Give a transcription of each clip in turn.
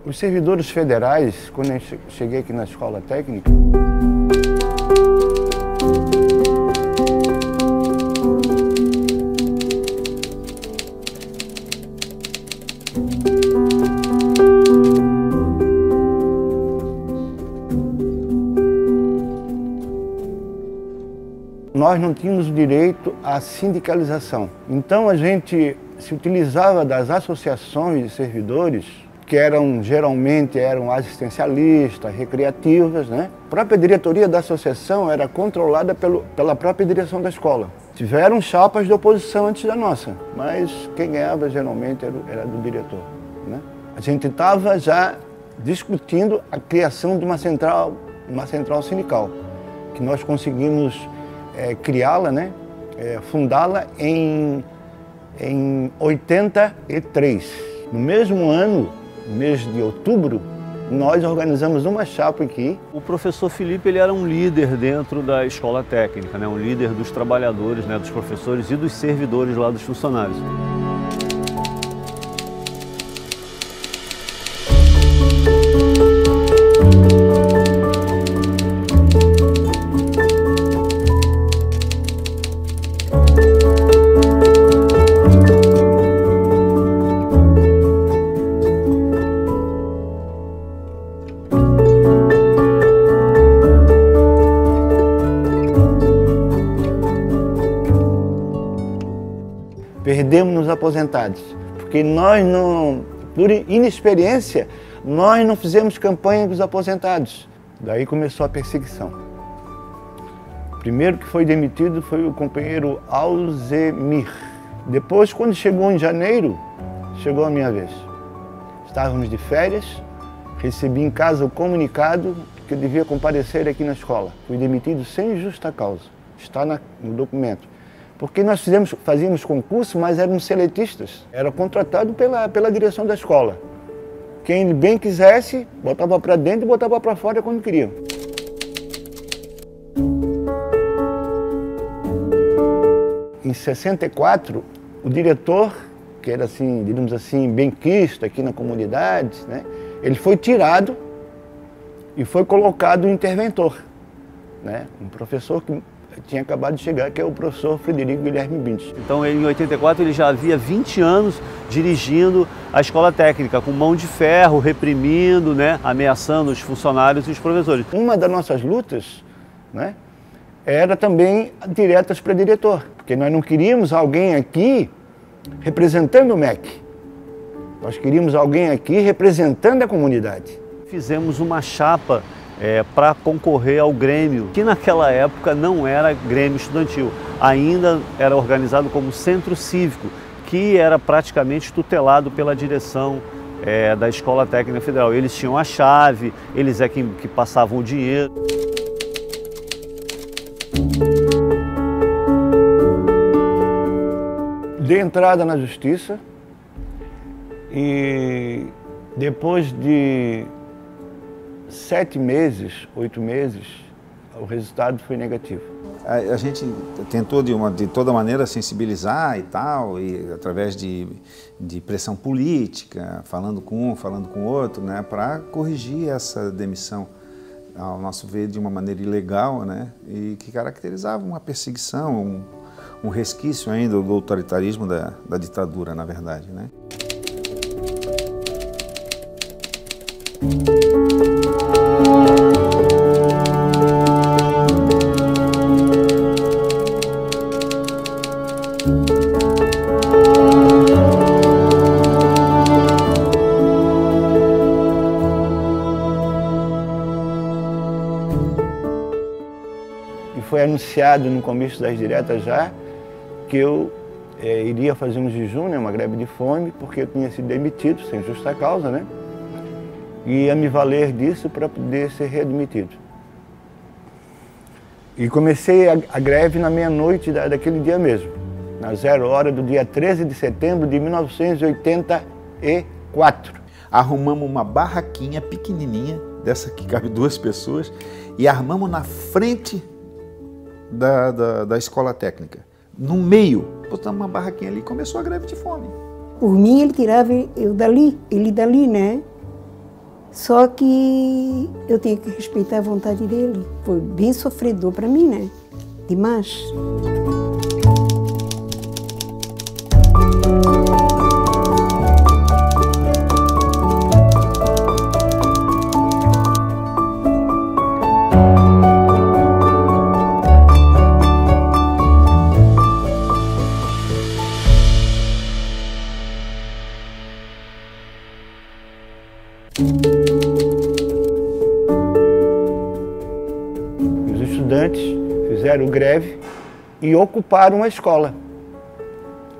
Os servidores federais, quando eu cheguei aqui na escola técnica, nós não tínhamos direito à sindicalização. Então a gente se utilizava das associações de servidores, que geralmente eram assistencialistas, recreativas, né? A própria diretoria da associação era controlada pela própria direção da escola. Tiveram chapas de oposição antes da nossa, mas quem ganhava geralmente era do diretor, né? A gente estava já discutindo a criação de uma central sindical, que nós conseguimos criá-la, né? Fundá-la em 83. No mesmo ano, no mês de outubro, nós organizamos uma chapa aqui. O professor Felipe, ele era um líder dentro da escola técnica, né? Um líder dos trabalhadores, né? Dos professores e dos servidores lá, dos funcionários. Perdemos nos aposentados, porque nós não, por inexperiência, nós não fizemos campanha com os aposentados. Daí começou a perseguição. O primeiro que foi demitido foi o companheiro Alzemir. Depois, quando chegou em janeiro, chegou a minha vez. Estávamos de férias, recebi em casa o comunicado que eu devia comparecer aqui na escola. Fui demitido sem justa causa, está no documento. Porque nós fazíamos concurso, mas éramos seletistas. Era contratado pela direção da escola. Quem bem quisesse, botava para dentro e botava para fora quando queria. Em 64, o diretor, que era assim, digamos assim, benquista aqui na comunidade, né? Ele foi tirado e foi colocado um interventor, né? Um professor que tinha acabado de chegar, que é o professor Frederico Guilherme Bintes. Então, em 84, ele já havia 20 anos dirigindo a escola técnica, com mão de ferro, reprimindo, né, ameaçando os funcionários e os professores. Uma das nossas lutas, né, era também diretas para diretor, porque nós não queríamos alguém aqui representando o MEC. Nós queríamos alguém aqui representando a comunidade. Fizemos uma chapa para concorrer ao Grêmio, que naquela época não era Grêmio Estudantil, ainda era organizado como Centro Cívico, que era praticamente tutelado pela direção da Escola Técnica Federal. Eles tinham a chave, eles que passavam o dinheiro. Dei entrada na justiça e depois de 7 meses, 8 meses, o resultado foi negativo. A gente tentou de toda maneira sensibilizar e tal, e através de pressão política, falando com um, falando com o outro, né, para corrigir essa demissão, ao nosso ver, de uma maneira ilegal, né, e que caracterizava uma perseguição, um resquício ainda do autoritarismo da ditadura, na verdade, né. E foi anunciado no começo das diretas já que eu iria fazer um jejum, né, uma greve de fome, porque eu tinha sido demitido sem justa causa, né? E ia me valer disso para poder ser readmitido. E comecei a greve na meia-noite daquele dia mesmo, na 0 hora do dia 13 de setembro de 1984. Arrumamos uma barraquinha pequenininha, dessa que cabe 2 pessoas, e armamos na frente da escola técnica. No meio, botamos uma barraquinha ali e começou a greve de fome. Por mim, ele tirava ele dali, né? Só que eu tinha que respeitar a vontade dele. Foi bem sofredor para mim, né? Demais. Os estudantes fizeram greve e ocuparam a escola,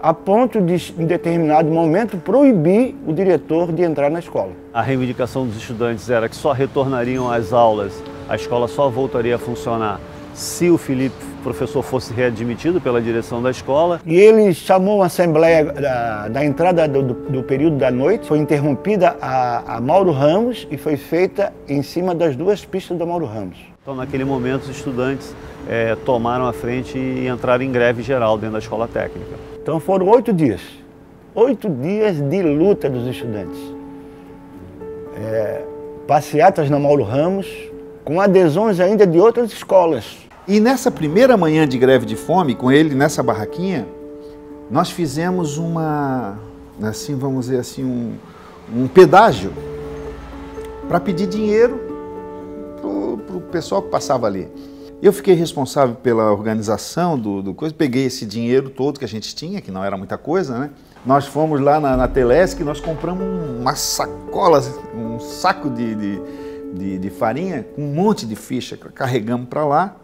a ponto de, em determinado momento, proibir o diretor de entrar na escola. A reivindicação dos estudantes era que só retornariam às aulas, a escola só voltaria a funcionar se o Felipe, professor, fosse readmitido pela direção da escola. E ele chamou uma assembleia da entrada do período da noite, foi interrompida a Mauro Ramos e foi feita em cima das duas pistas da Mauro Ramos. Então, naquele momento, os estudantes tomaram a frente e entraram em greve geral dentro da escola técnica. Então foram 8 dias de luta dos estudantes. Passeatas na Mauro Ramos, com adesões ainda de outras escolas. E nessa primeira manhã de greve de fome, com ele nessa barraquinha, nós fizemos assim, vamos dizer assim, um pedágio para pedir dinheiro para o pessoal que passava ali. Eu fiquei responsável pela organização do coisa, peguei esse dinheiro todo que a gente tinha, que não era muita coisa, né? Nós fomos lá na Telesc, nós compramos umas sacolas, um saco de farinha, com um monte de ficha, carregamos para lá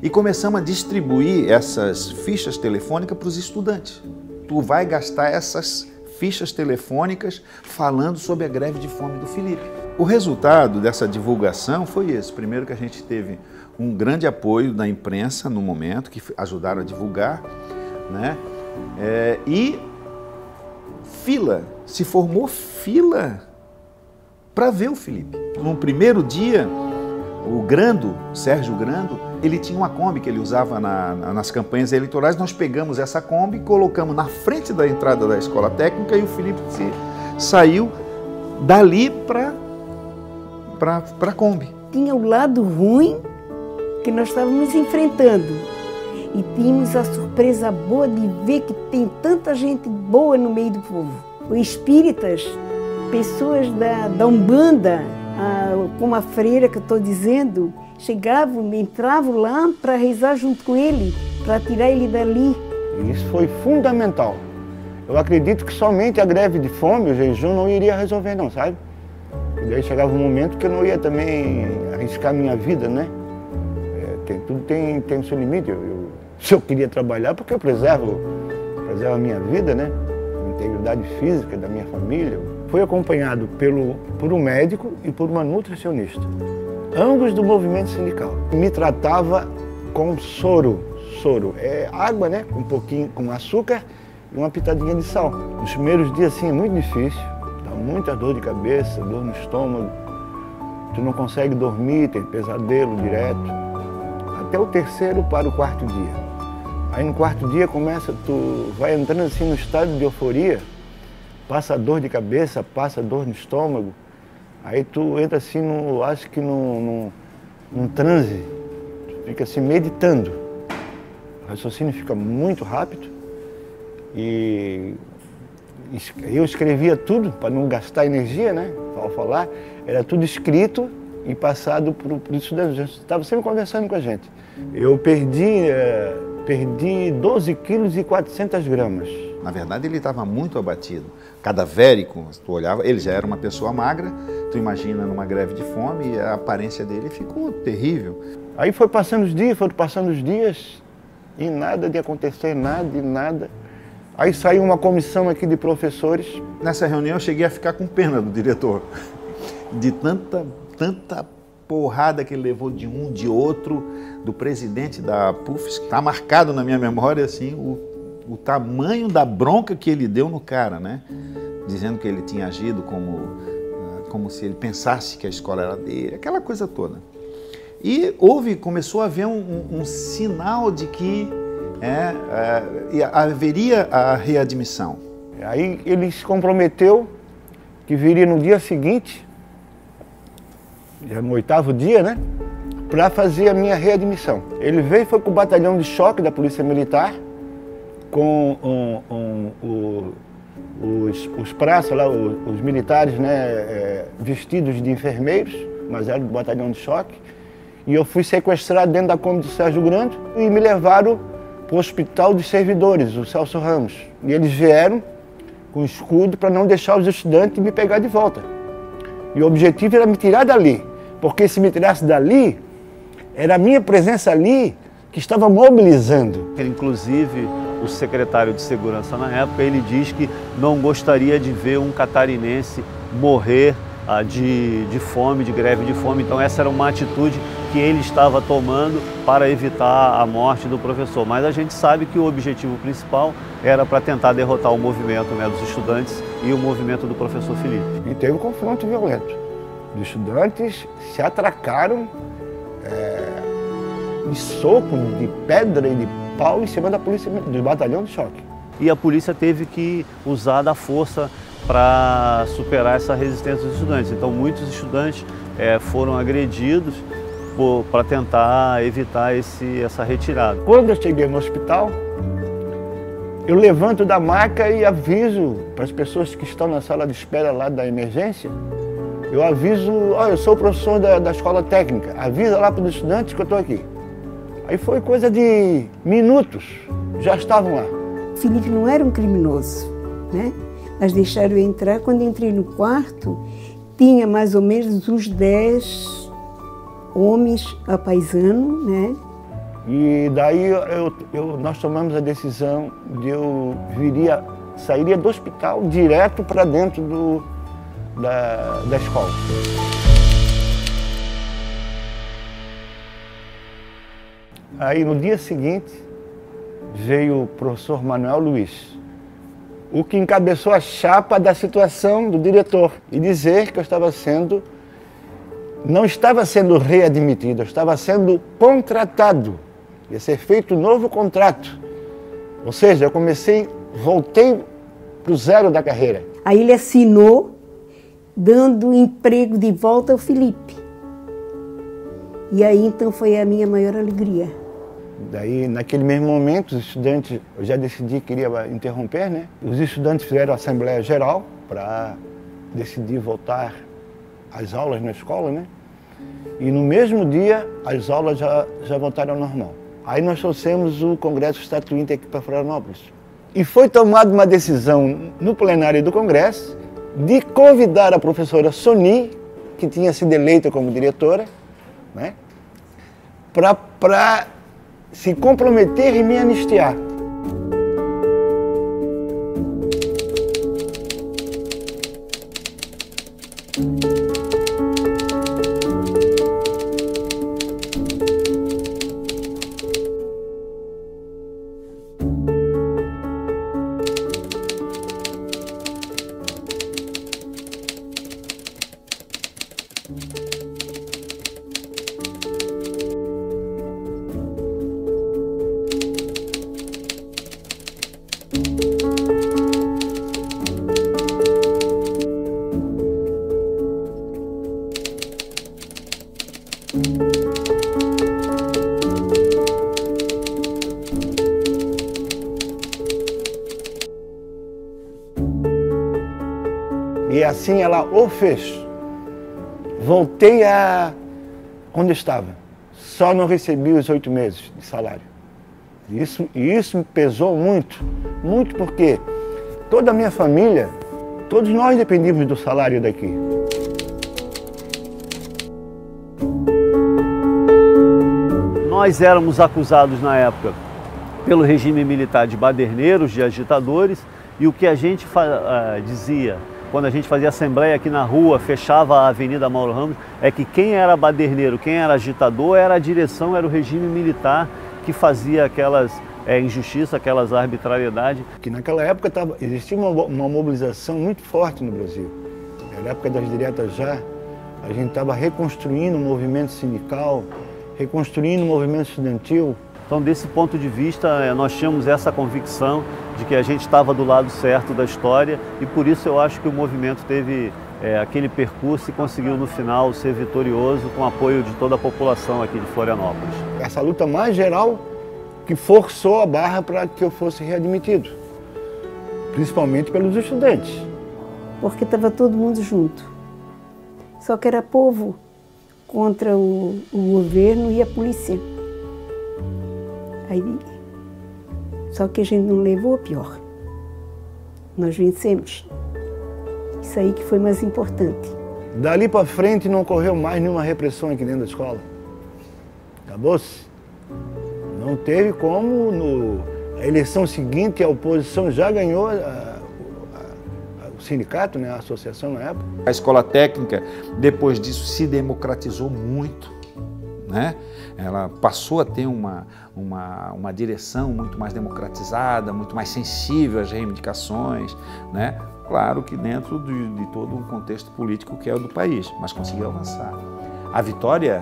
e começamos a distribuir essas fichas telefônicas para os estudantes. Tu vai gastar essas fichas telefônicas falando sobre a greve de fome do Felipe. O resultado dessa divulgação foi esse. Primeiro que a gente teve um grande apoio da imprensa no momento, que ajudaram a divulgar, né? E se formou fila para ver o Felipe. No primeiro dia, o Grando, Sérgio Grando, ele tinha uma Kombi que ele usava nas campanhas eleitorais. Nós pegamos essa Kombi, colocamos na frente da entrada da escola técnica e o Felipe saiu dali para a Kombi. Tinha o lado ruim que nós estávamos enfrentando e tínhamos a surpresa boa de ver que tem tanta gente boa no meio do povo. Os espíritas, pessoas da Umbanda, como a freira que eu estou dizendo, chegavam, entravam lá para rezar junto com ele, para tirar ele dali. Isso foi fundamental. Eu acredito que somente a greve de fome, o jejum, não iria resolver não, sabe? E daí chegava um momento que eu não ia também arriscar minha vida, né? Tudo tem o seu limite. Se eu queria trabalhar, porque eu preservo a minha vida, né? A integridade física da minha família. Fui acompanhado por um médico e por uma nutricionista, ambos do movimento sindical. Me tratava com soro. Soro é água, né? Um pouquinho com açúcar e uma pitadinha de sal. Nos primeiros dias, assim, é muito difícil. Dá muita dor de cabeça, dor no estômago. Tu não consegue dormir, tem pesadelo direto. Até o terceiro para o quarto dia. Aí no quarto dia tu vai entrando assim no estado de euforia, passa dor de cabeça, passa dor no estômago, aí tu entra assim acho que num transe, tu fica assim meditando. O raciocínio fica muito rápido e eu escrevia tudo para não gastar energia, né? Ao falar, era tudo escrito e passado para os estudantes. Estava sempre conversando com a gente. Eu perdi 12 quilos e 400 gramas. Na verdade, ele estava muito abatido, cadavérico. Tu olhava, ele já era uma pessoa magra, tu imagina numa greve de fome e a aparência dele ficou terrível. Aí foram passando os dias e nada de acontecer, nada. Aí saiu uma comissão aqui de professores. Nessa reunião eu cheguei a ficar com pena do diretor, de tanta porrada que ele levou de um, de outro, do presidente da PUFES. Está marcado na minha memória assim, o tamanho da bronca que ele deu no cara, né? Dizendo que ele tinha agido como se ele pensasse que a escola era dele, aquela coisa toda. E começou a haver um sinal de que haveria a readmissão. Aí ele se comprometeu que viria no dia seguinte já no 8º dia, né? Para fazer a minha readmissão. Ele veio e foi com o batalhão de choque da Polícia Militar, com os praças lá, os militares, né, vestidos de enfermeiros, mas era do batalhão de choque. E eu fui sequestrado dentro da Kombi do Sérgio Grande e me levaram para o Hospital dos Servidores, o Celso Ramos. E eles vieram com escudo para não deixar os estudantes me pegar de volta. E o objetivo era me tirar dali, porque se me tirasse dali, era a minha presença ali que estava mobilizando. Inclusive, o secretário de Segurança na época, ele diz que não gostaria de ver um catarinense morrer de fome, de greve de fome. Então essa era uma atitude que ele estava tomando para evitar a morte do professor. Mas a gente sabe que o objetivo principal era para tentar derrotar o movimento, né, dos estudantes e o movimento do professor Felipe. E teve um confronto violento. Os estudantes se atracaram de soco, de pedra e de pau em cima da polícia, do batalhão de choque. E a polícia teve que usar da força para superar essa resistência dos estudantes. Então muitos estudantes foram agredidos para tentar evitar essa retirada. Quando eu cheguei no hospital, eu levanto da maca e aviso para as pessoas que estão na sala de espera lá da emergência, eu aviso, eu sou o professor da escola técnica, avisa lá para os estudantes que eu estou aqui. Aí foi coisa de minutos, já estavam lá. Felipe não era um criminoso, né? Mas deixaram eu entrar. Quando entrei no quarto, tinha mais ou menos uns 10 homens apaisanos, né? E daí nós tomamos a decisão de eu sairia do hospital direto para dentro da escola. Aí no dia seguinte veio o professor Manuel Luiz, o que encabeçou a chapa da situação do diretor e dizer que eu não estava sendo readmitido, eu estava sendo contratado. Ia ser feito um novo contrato. Ou seja, voltei para o zero da carreira. Aí ele assinou, dando emprego de volta ao Felipe. E aí então foi a minha maior alegria. Daí, naquele mesmo momento, os estudantes, eu já decidi que queria interromper, né? Os estudantes fizeram a Assembleia Geral para decidir voltar às aulas na escola, né? E no mesmo dia, as aulas já voltaram ao normal. Aí nós trouxemos o Congresso Estatuinte aqui para Florianópolis. E foi tomada uma decisão no plenário do Congresso de convidar a professora Soni, que tinha sido eleita como diretora, né? Para se comprometer e me anistiar. E assim ela o fez. Voltei a onde estava. Só não recebi os 8 meses de salário. Isso me pesou muito. Muito porque toda a minha família, todos nós dependíamos do salário daqui. Nós éramos acusados na época pelo regime militar de baderneiros, de agitadores, e o que a gente dizia quando a gente fazia assembleia aqui na rua, fechava a Avenida Mauro Ramos, é que quem era baderneiro, quem era agitador, era a direção, era o regime militar que fazia aquelas injustiças, aquelas arbitrariedades. Que naquela época existia uma mobilização muito forte no Brasil. Na época das diretas já, a gente estava reconstruindo o movimento sindical, reconstruindo o movimento estudantil. Então, desse ponto de vista, nós tínhamos essa convicção de que a gente estava do lado certo da história e por isso eu acho que o movimento teve aquele percurso e conseguiu no final ser vitorioso com o apoio de toda a população aqui de Florianópolis. Essa luta mais geral que forçou a barra para que eu fosse readmitido, principalmente pelos estudantes. Porque estava todo mundo junto. Só que era povo contra o governo e a polícia. Aí, só que a gente não levou a pior. Nós vencemos. Isso aí que foi mais importante. Dali para frente não ocorreu mais nenhuma repressão aqui dentro da escola. Acabou-se. Não teve como, a eleição seguinte a oposição já ganhou o sindicato, né, a associação na época. A escola técnica, depois disso, se democratizou muito, né? Ela passou a ter uma direção muito mais democratizada, muito mais sensível às reivindicações, né? Claro que dentro de todo um contexto político que é o do país, mas conseguiu avançar. A vitória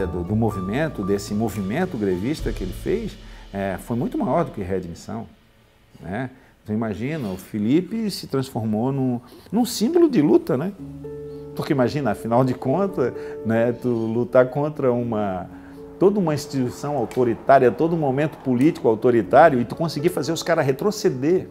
do movimento, desse movimento grevista que ele fez, foi muito maior do que readmissão, né? Então imagina, o Felipe se transformou num símbolo de luta, né? Porque imagina, afinal de contas, né, tu lutar contra toda uma instituição autoritária, todo um momento político autoritário e tu conseguir fazer os caras retroceder,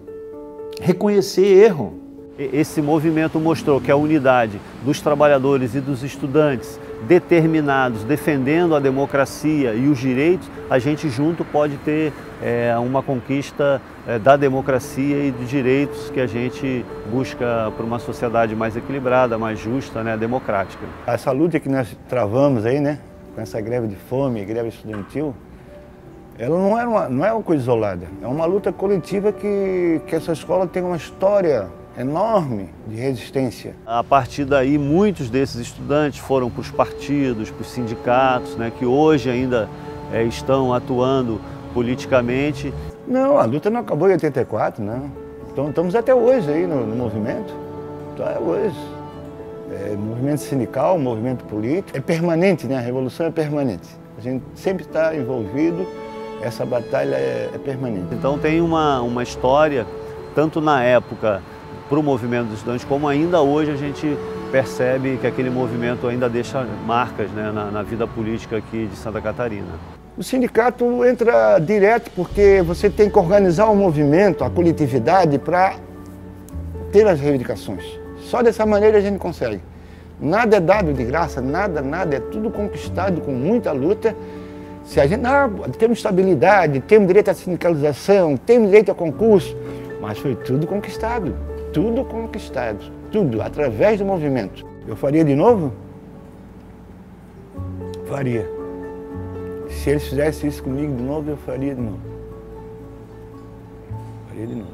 reconhecer erro. Esse movimento mostrou que a unidade dos trabalhadores e dos estudantes determinados, defendendo a democracia e os direitos, a gente junto pode ter uma conquista da democracia e de direitos que a gente busca para uma sociedade mais equilibrada, mais justa, né, democrática. Essa luta que nós travamos aí, né, com essa greve de fome, greve estudantil, ela não é uma coisa isolada, é uma luta coletiva que essa escola tem uma história enorme de resistência. A partir daí, muitos desses estudantes foram para os partidos, para os sindicatos, né, que hoje ainda estão atuando politicamente. Não, a luta não acabou em 84, não. Então estamos até hoje aí no movimento, até hoje. Movimento sindical, movimento político, é permanente, né? A revolução é permanente. A gente sempre está envolvido, essa batalha é permanente. Então tem uma história, tanto na época, para o movimento dos estudantes, como ainda hoje a gente percebe que aquele movimento ainda deixa marcas, né, na vida política aqui de Santa Catarina. O sindicato entra direto porque você tem que organizar o movimento, a coletividade, para ter as reivindicações. Só dessa maneira a gente consegue. Nada é dado de graça, nada, é tudo conquistado com muita luta. Se a gente, temos estabilidade, temos direito à sindicalização, temos direito a concurso, mas foi tudo conquistado, tudo, através do movimento. Eu faria de novo? Faria. Se eles fizessem isso comigo de novo, eu faria de novo. Faria de novo.